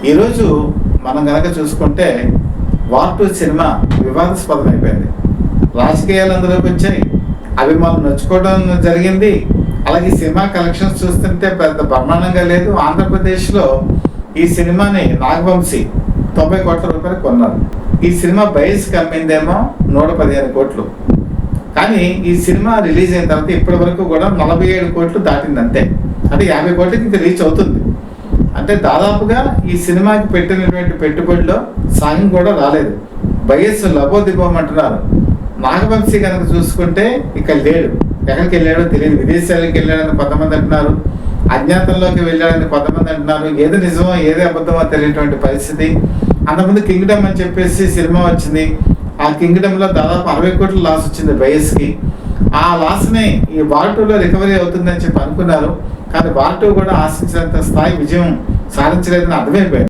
ఈరోజు మనం కనుక చూసుకుంటే వార్ 2 సినిమా వివాదాస్పదం అయిపోయింది. రాజకీయాలు అందులోకి వచ్చాయి, అభిమానులు నచ్చుకోవడం జరిగింది. అలాగే సినిమా కలెక్షన్స్ చూస్తుంటే పెద్ద బ్రహ్మాండంగా లేదు. ఆంధ్రప్రదేశ్లో ఈ సినిమాని నాగవంశీ 90 కోట్ల రూపాయలు కొన్నారు. ఈ సినిమా బయస్ కమ్మిందేమో 115 కోట్లు. కానీ ఈ సినిమా రిలీజ్ అయిన తర్వాత ఇప్పటి వరకు కూడా 47 కోట్లు దాటింది అంతే. అంటే 50 కోట్లకి ఇంకా రీచ్ అవుతుంది. అంటే దాదాపుగా ఈ సినిమాకి పెట్టినటువంటి పెట్టుబడిలో సగం కూడా రాలేదు. బయస్ లబోదిబోమంటున్నారు. నాగవంశీ కనుక చూసుకుంటే ఇక్కడ లేడు, ఎక్కడికి వెళ్ళాడో తెలియదు. విదేశాలకు వెళ్ళాడని కొంతమంది అంటున్నారు, అజ్ఞాతంలోకి వెళ్ళాడని కొంతమంది అంటున్నారు. ఏది నిజమో ఏది అబద్ధమో తెలియనటువంటి పరిస్థితి. అంతకుముందు కింగ్డమ్ అని చెప్పేసి సినిమా వచ్చింది. ఆ కింగ్డమ్లో దాదాపు 60 కోట్ల లాస్ వచ్చింది బయస్కి. ఆ లాస్ని ఈ వార్ 2లో రికవరీ అవుతుందని చెప్పి అనుకున్నారు. కానీ వార్ 2 కూడా ఆశించినంత స్థాయి విజయం సాధించలేదని అర్థమైపోయింది.